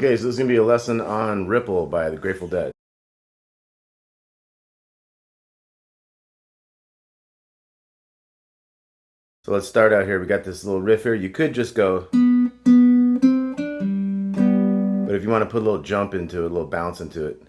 Okay, so this is going to be a lesson on Ripple by the Grateful Dead. So let's start out here. We got this little riff here. You could just go, but if you want to put a little jump into it, a little bounce into it,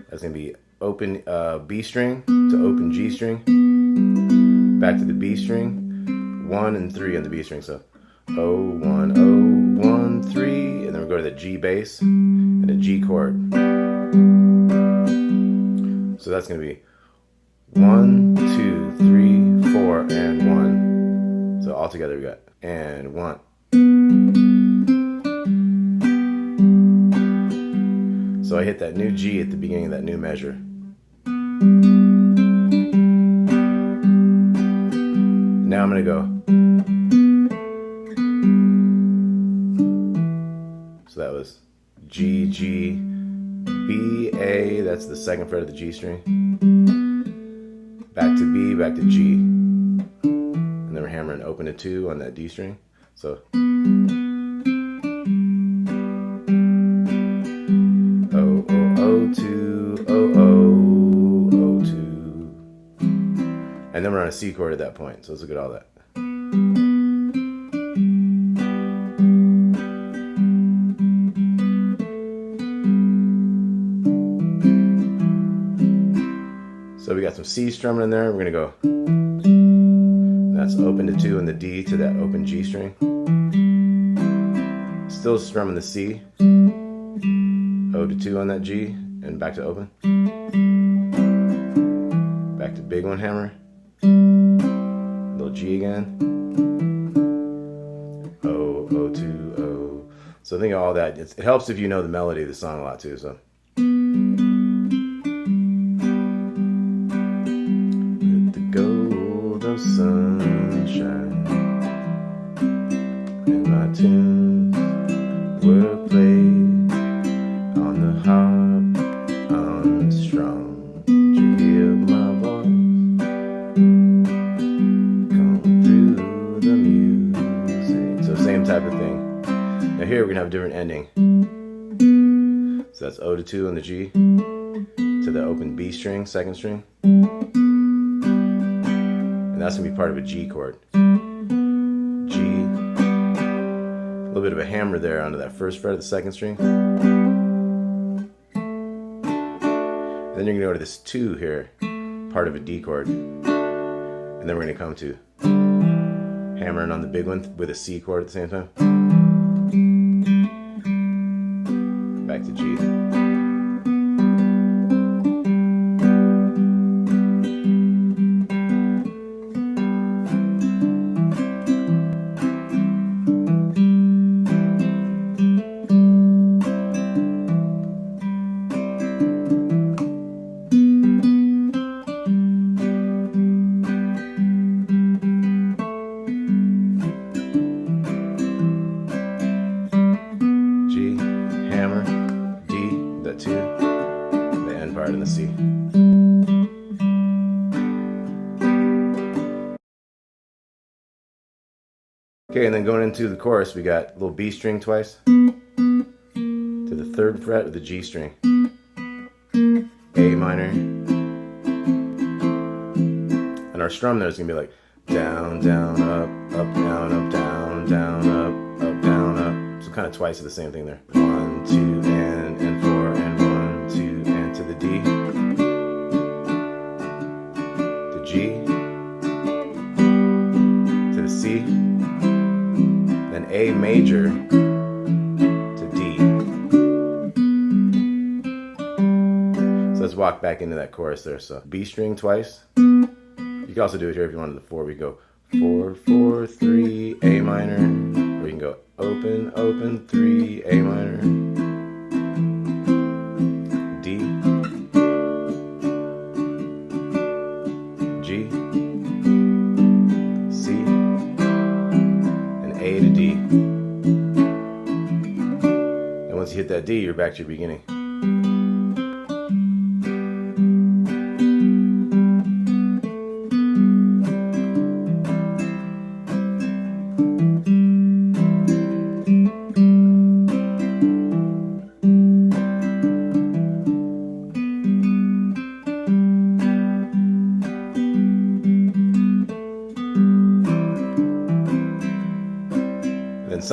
that's going to be open B string to open G string, back to the B string, 1 and 3 on the B string. So 0, 1, 0, 1, 3, and then we go to the G bass and a G chord. So that's going to be 1, 2, 3, 4, and 1. So all together we got and 1. So I hit that new G at the beginning of that new measure. Now I'm going to go. So that was G, G, B, A. That's the second fret of the G string. Back to B, back to G. And then we're hammering open to 2 on that D string. So O, O, O, 2, O, O, O, 2. And then we're on a C chord at that point. So let's look at all that. So we got some C strumming in there. We're going to go. That's open to 2 and the D to that open G string. Still strumming the C. O to 2 on that G and back to open. Back to big one hammer. Little G again. O, O, 2, O. So think of all that. It helps if you know the melody of the song a lot too. So. Sunshine and my tunes were played on the harp unstrung. Did you hear my voice come through the music? So same type of thing. Now here we're gonna have a different ending. So that's O to 2 on the G to the open B string, second string. And that's going to be part of a G chord. G. A little bit of a hammer there onto that first fret of the second string. And then you're going to go to this 2 here, part of a D chord. And then we're going to come to hammering on the big one with a C chord at the same time. Back to G. In the C. Okay, and then going into the chorus, we got a little B string twice to the 3rd fret of the G string, A minor, and our strum there is going to be like down, down, up, down, up, down, down, up, down, up. So kind of twice of the same thing there. 1, 2, and 4, and 1, 2, and to the D, to G, to the C, then A major to D. So let's walk back into that chorus there. So B string twice. You can also do it here if you wanted the 4. We go 4, 4, 3, A minor. Or you can go open, open, 3, A minor, D, G, C, and A to D. And once you hit that D, you're back to your beginning.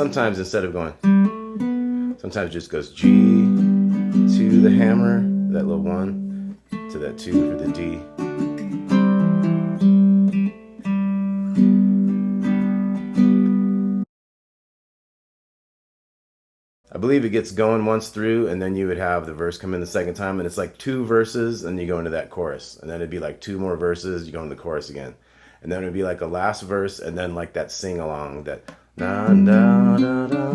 sometimes instead of going, sometimes it just goes G to the hammer, that little 1, to that 2 for the D. I believe it gets going once through, and then you would have the verse come in the second time, and it's like 2 verses, and you go into that chorus. And then it'd be like 2 more verses, you go into the chorus again. And then it'd be like a last verse, and then like that sing-along, that da da da da.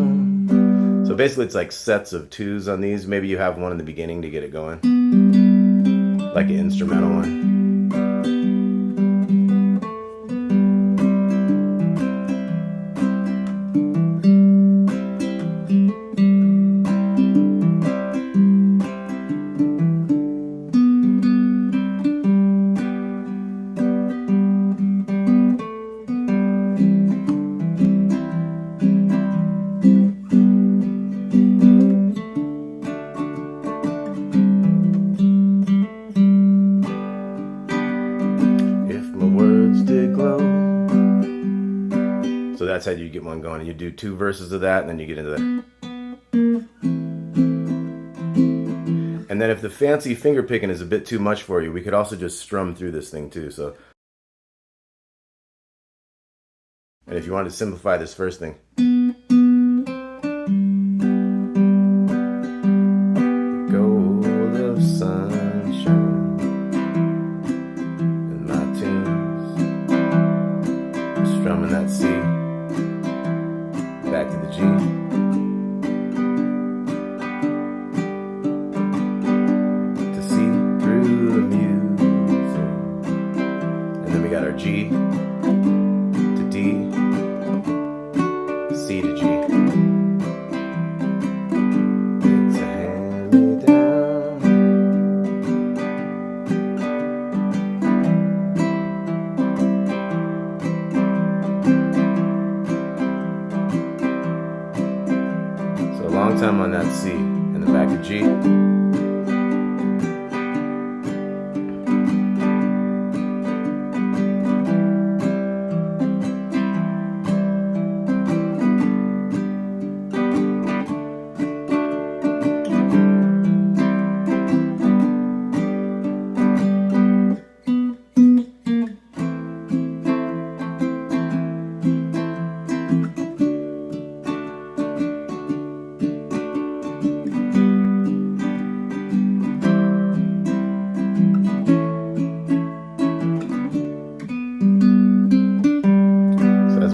So basically it's like sets of 2s on these. Maybe you have one in the beginning to get it going, like an instrumental one. So that's how you get one going. You do 2 verses of that, and then you get into that. And then if the fancy finger picking is a bit too much for you, we could also just strum through this thing too. So, and if you want to simplify this first thing, the gold of sunshine in my tunes, strumming that C. Back to the G. To see through the music. And then we got our G to D, C to G. It's a hand-me-down. Long time on that C, and then back to G.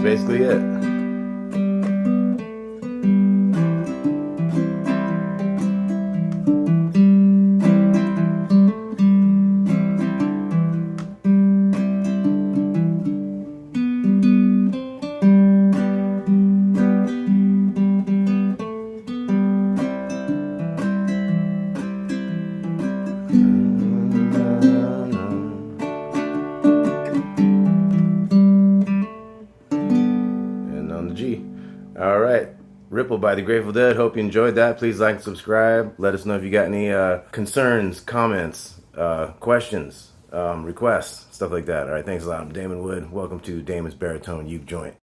Basically it. G. All right. Ripple by the Grateful Dead. Hope you enjoyed that. Please like and subscribe. Let us know if you got any concerns, comments, questions, requests, stuff like that. All right. Thanks a lot. I'm Damon Wood. Welcome to Damon's Baritone Uke Joint.